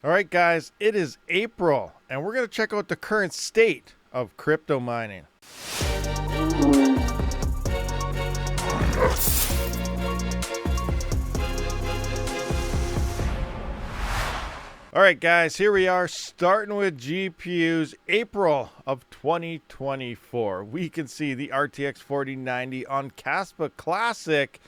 All right, guys, it is April, and we're going to check out the current state of crypto mining. All right, guys, here we are starting with GPUs, April of 2024. We can see the RTX 4090 on Kaspa Classic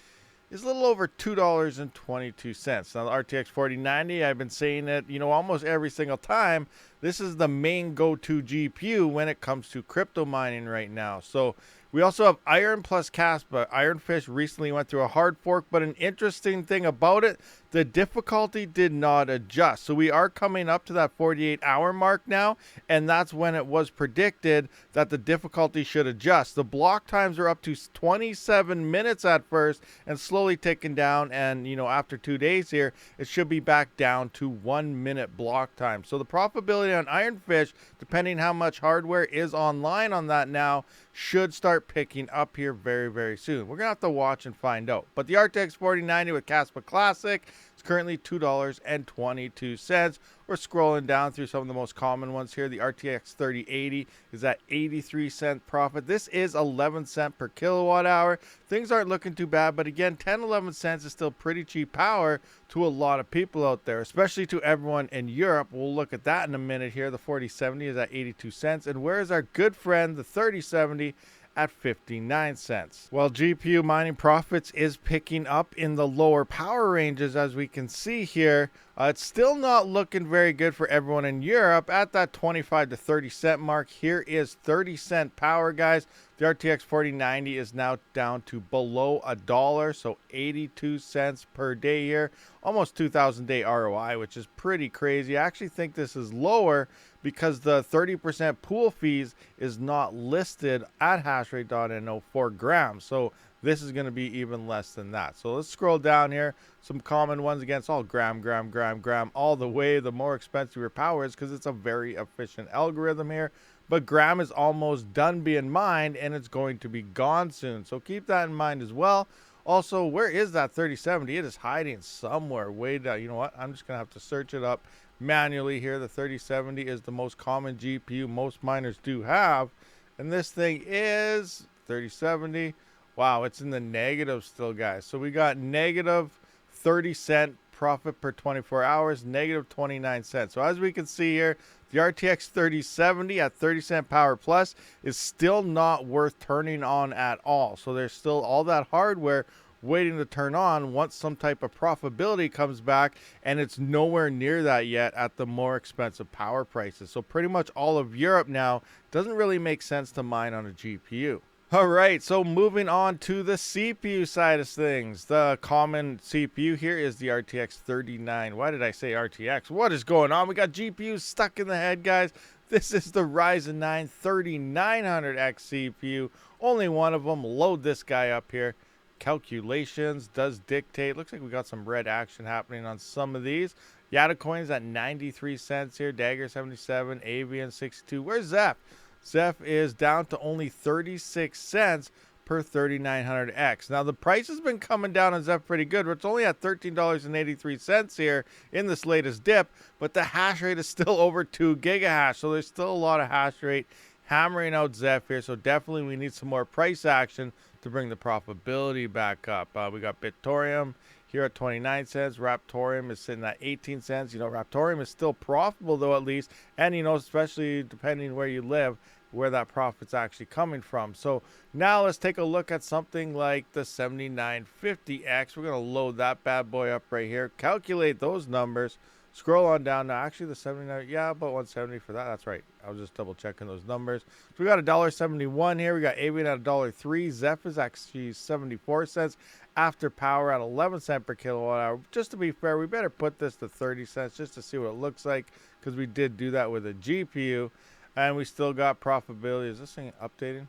is a little over $2.22. Now, the RTX 4090, I've been saying it, almost every single time. This is the main go-to GPU when it comes to crypto mining right now. So we also have Iron plus Kaspa. Ironfish recently went through a hard fork, but an interesting thing about it, the difficulty did not adjust. So we are coming up to that 48-hour mark now, and that's when it was predicted that the difficulty should adjust. The block times are up to 27 minutes at first and slowly ticking down, and after 2 days here, it should be back down to 1 minute block time. So the profitability on Ironfish, depending how much hardware is online on that now, should start picking up here very, very soon. We're going to have to watch and find out. But the RTX 4090 with Kaspa Classic is currently $2.22. We're scrolling down through some of the most common ones here. The RTX 3080 is at 83-cent profit. This is 11 cents per kilowatt hour. Things aren't looking too bad, but again, 10-11 cents is still pretty cheap power to a lot of people out there, especially to everyone in Europe. We'll look at that in a minute here. The 4070 is at 82 cents. And where is our good friend, the 3070? At 59 cents. Well, GPU mining profits is picking up in the lower power ranges, as we can see here. It's still not looking very good for everyone in Europe at that 25 to 30 cent mark. Here is 30-cent power, guys. The RTX 4090 is now down to below $1, so 82 cents per day here. Almost 2,000 day ROI, which is pretty crazy. I actually think this is lower because the 30% pool fees is not listed at hashrate.no for grams. So this is going to be even less than that. So let's scroll down here. Some common ones, again, it's all gram, all the way. The more expensive your power is because it's a very efficient algorithm here. But gram is almost done being mined, and it's going to be gone soon. So keep that in mind as well. Also, where is that 3070? It is hiding somewhere way down. You know what? I'm just going to have to search it up manually here. The 3070 is the most common GPU most miners do have. And this thing is 3070. Wow, it's in the negative still, guys. So we got negative 30-cent profit per 24 hours, negative 29 cents. So as we can see here, the RTX 3070 at 30-cent power plus is still not worth turning on at all. So there's still all that hardware waiting to turn on once some type of profitability comes back, and it's nowhere near that yet at the more expensive power prices. So pretty much all of Europe now doesn't really make sense to mine on a GPU. All right, so moving on to the CPU side of things. The common CPU here is the RTX 39. Why did I say RTX? What is going on? We got GPUs stuck in the head, guys. This is the Ryzen 9 3900X CPU. Only one of them. Load this guy up here. Calculations does dictate. Looks like we got some red action happening on some of these. Yatacoin's at 93 cents here. Dagger 77. Avian 62. Where's Zeph? Zeph is down to only 36 cents per 3900X. Now, the price has been coming down on Zeph pretty good. It's only at $13.83 here in this latest dip, but the hash rate is still over 2 gigahash. So there's still a lot of hash rate hammering out Zeph here. So definitely we need some more price action to bring the profitability back up. We got Bitorium here at 29 cents. Raptorium is sitting at 18 cents. Raptorium is still profitable, though, at least. And, especially depending where you live, where that profit's actually coming from. So now let's take a look at something like the 7950X. We're going to load that bad boy up right here. Calculate those numbers. Scroll on down. Now, actually, the 79, yeah, about 170 for that. That's right. I was just double checking those numbers. So we got $1.71 here. We got Avian at $1.03. Zeph is actually 74 cents. After power at 11 cents per kilowatt hour. Just to be fair, we better put this to 30 cents just to see what it looks like, because we did do that with a GPU, and we still got profitability. Is this thing updating?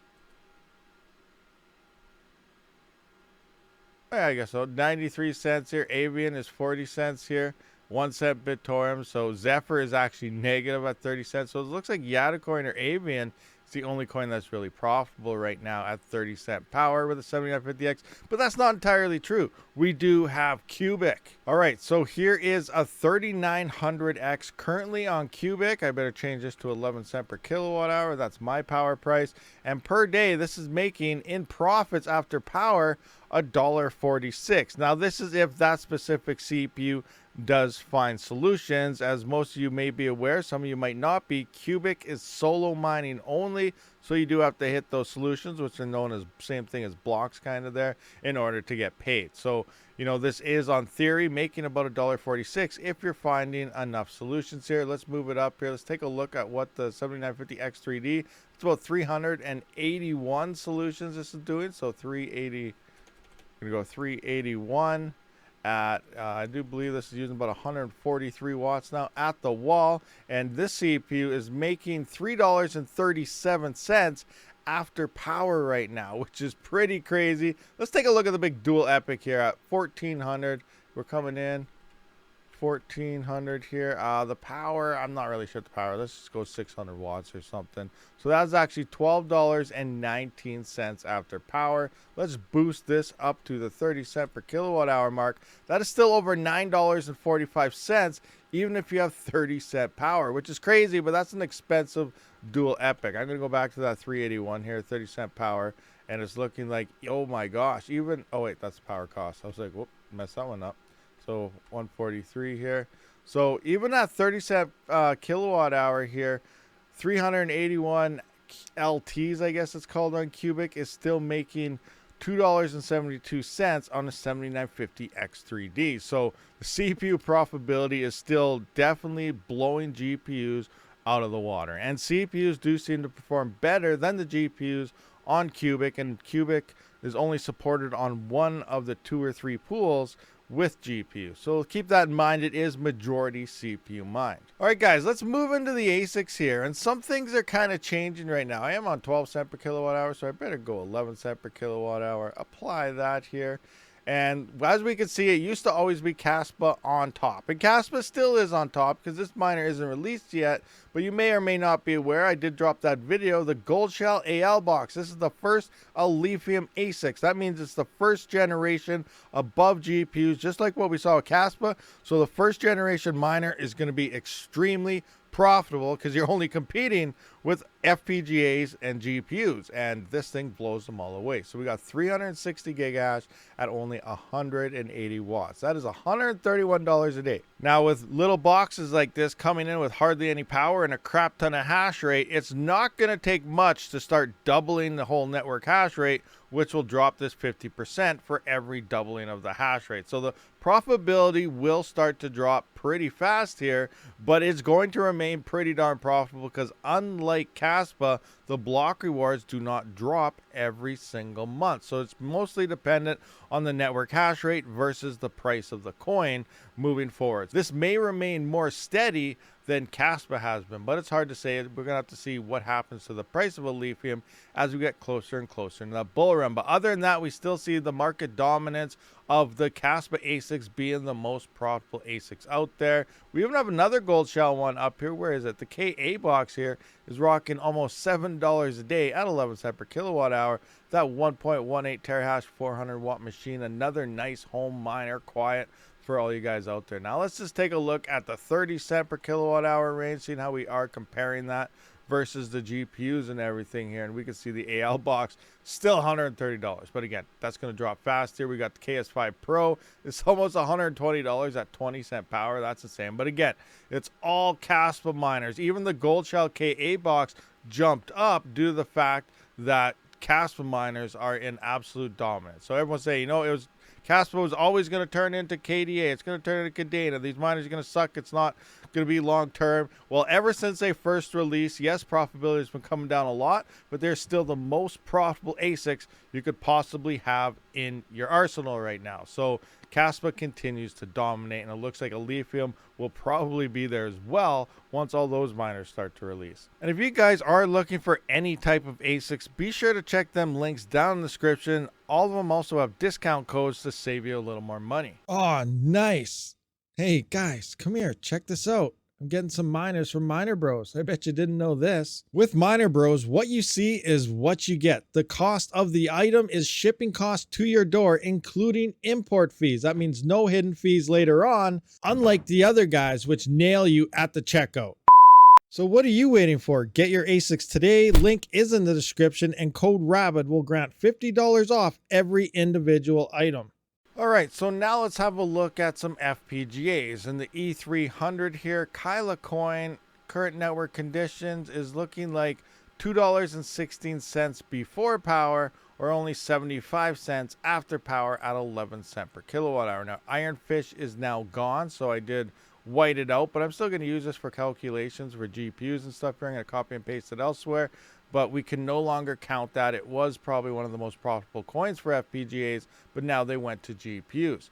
Yeah, I guess so. 93 cents here. Avian is 40 cents here. 1 cent Bitorium. So Zephyr is actually negative at 30 cents. So it looks like Yatacoin or Avian is It's the only coin that's really profitable right now at 30-cent power with a 7950X, but that's not entirely true. We do have Cubic. All right, so here is a 3900X currently on Cubic. I better change this to 11 cent per kilowatt hour. That's my power price. And per day, this is making in profits after power $1.46. Now, this is if that specific CPU does find solutions. As most of you may be aware, some of you might not be, Cubic is solo mining only, so you do have to hit those solutions, which are known as same thing as blocks kind of there, in order to get paid. So, you know, this is on theory making about $1.46 if you're finding enough solutions here. Let's move it up here. Let's take a look at what the 7950X3D, it's about 381 solutions this is doing. So 380, I'm gonna go 381 at I do believe this is using about 143 watts now at the wall, and this CPU is making $3.37 after power right now, which is pretty crazy. Let's take a look at the big dual epic here at 1400. We're coming in 1400 here. The power, I'm not really sure the power. Let's just go 600 watts or something. So that's actually $12.19 after power. Let's boost this up to the 30 cent per kilowatt hour mark. That is still over $9.45, even if you have 30 cent power, which is crazy, but that's an expensive dual epic. I'm gonna go back to that 381 here, 30 cent power, and it's looking like, oh my gosh, even, oh wait, that's power cost. I was like, whoop, messed that one up. So 143 here. So even at 30 cent kilowatt hour here, 381 LTs, I guess it's called on Cubic, is still making $2.72 on a 7950X3D. So the CPU profitability is still definitely blowing GPUs out of the water. And CPUs do seem to perform better than the GPUs on Cubic, and Cubic is only supported on one of the 2 or 3 pools with GPU. So keep that in mind. It is majority CPU mined. All right, guys, let's move into the ASICs here. And some things are kind of changing right now. I am on 12 cent per kilowatt hour, so I better go 11 cent per kilowatt hour. Apply that here. And as we can see, it used to always be Kaspa on top. And Kaspa still is on top because this miner isn't released yet. But you may or may not be aware, I did drop that video, the Gold Shell AL box. This is the first lithium ASICs. That means it's the first generation above GPUs, just like what we saw with Kaspa. So the first generation miner is going to be extremely profitable because you're only competing with FPGAs and GPUs, and this thing blows them all away. So we got 360 gigahash at only 180 watts. That is $131 a day. Now with little boxes like this coming in with hardly any power and a crap ton of hash rate, it's not going to take much to start doubling the whole network hash rate, which will drop this 50% for every doubling of the hash rate. So the profitability will start to drop pretty fast here, but it's going to remain pretty darn profitable because unlike Kaspa, the block rewards do not drop every single month. So it's mostly dependent on the network hash rate versus the price of the coin moving forward. This may remain more steady than Kaspa has been, but it's hard to say. We're gonna have to see what happens to the price of a lithium as we get closer and closer in that bull run. But other than that, we still see the market dominance of the Kaspa ASICs being the most profitable ASICs out there. We even have another gold shell one up here. Where is it? The KA box here is rocking almost $7 a day at 11 cents per kilowatt hour. That 1.18 terahash 400 watt machine, another nice home miner, quiet for all you guys out there. Now let's just take a look at the 30 cent per kilowatt hour range, seeing how we are comparing that versus the GPUs and everything here. And we can see the AL box still $130, but again, that's going to drop fast here. We got the KS5 Pro, it's almost $120 at 20 cent power. That's the same, but again, it's all Kaspa miners. Even the Gold Shell KA box jumped up due to the fact that Kaspa miners are in absolute dominance. So everyone's saying, you know, it was Kaspa was always going to turn into KDA. It's going to turn into Cadena. These miners are going to suck. It's not going to be long term. Well, ever since they first released, yes, profitability has been coming down a lot, but they're still the most profitable ASICs you could possibly have in your arsenal right now. So Kaspa continues to dominate, and it looks like a lithium will probably be there as well once all those miners start to release. And if you guys are looking for any type of ASICs, be sure to check them links down in the description. All of them also have discount codes to save you a little more money. Oh, nice. Hey guys, come here, check this out. I'm getting some miners from Miner Bros. I bet you didn't know this. With Miner Bros, what you see is what you get. The cost of the item is shipping cost to your door, including import fees. That means no hidden fees later on, unlike the other guys which nail you at the checkout. So what are you waiting for? Get your ASICs today. Link is in the description, and code RABID will grant $50 off every individual item. All right, so now let's have a look at some FPGAs. In the E300 here, Kyla coin, current network conditions is looking like $2.16 before power, or only 75 cents after power at 11 cents per kilowatt hour. Now, Ironfish is now gone, so I did white it out, but I'm still going to use this for calculations for GPUs and stuff here. I'm going to copy and paste it elsewhere, but we can no longer count that. It was probably one of the most profitable coins for FPGAs, but now they went to GPUs.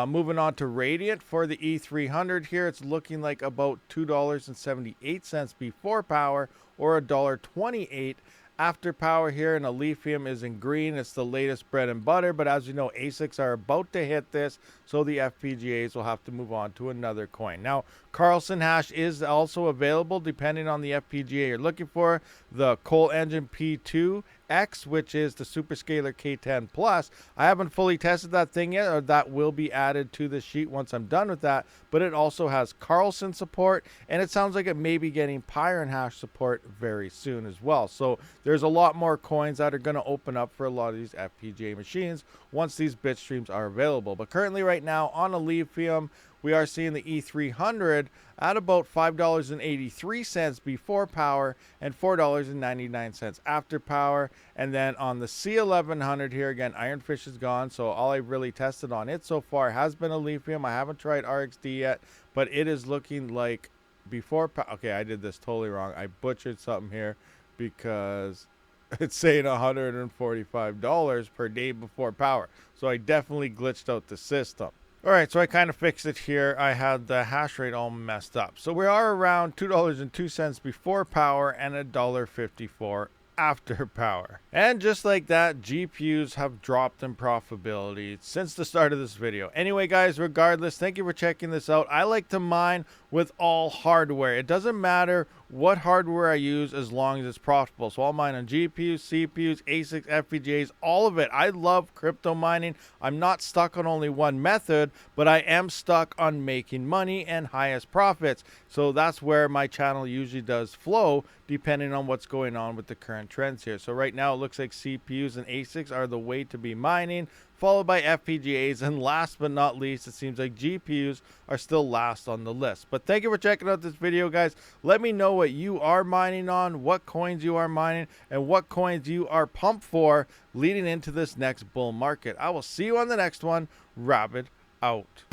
Moving on to Radiant for the E300 here, it's looking like about $2.78 before power, or $1.28 after power here, and Lithium is in green. It's the latest bread and butter, but as you know, ASICs are about to hit this, so the FPGAs will have to move on to another coin. Now, Carlson hash is also available depending on the FPGA you're looking for. The Cole Engine P2X, which is the Superscalar K10 Plus. I haven't fully tested that thing yet, or that will be added to the sheet once I'm done with that, but it also has Carlson support, and it sounds like it may be getting Pyron hash support very soon as well. So there's a lot more coins that are going to open up for a lot of these FPGA machines once these bit streams are available. But currently right now on a Lithium, we are seeing the E300 at about $5.83 before power and $4.99 after power. And then on the C1100 here, again, Ironfish is gone, so all I've really tested on it so far has been a Lithium. I haven't tried RXD yet, but it is looking like before power. Okay, I did this totally wrong. I butchered something here because it's saying $145 per day before power. So I definitely glitched out the system. All right, so I kind of fixed it here. I had the hash rate all messed up. So we are around $2.02 before power and $1.54 after power. And just like that, GPUs have dropped in profitability since the start of this video. Anyway, guys, regardless, thank you for checking this out. I like to mine with all hardware. It doesn't matter what hardware I use as long as it's profitable. So I'll mine on GPUs, CPUs, ASICs, FPGAs, all of it. I love crypto mining. I'm not stuck on only one method, but I am stuck on making money and highest profits. So that's where my channel usually does flow, depending on what's going on with the current trends here. So right now it looks like CPUs and ASICs are the way to be mining, followed by FPGAs, and last but not least, it seems like GPUs are still last on the list. But thank you for checking out this video, guys. Let me know what you are mining on, what coins you are mining, and what coins you are pumped for leading into this next bull market. I will see you on the next one. Rabid out.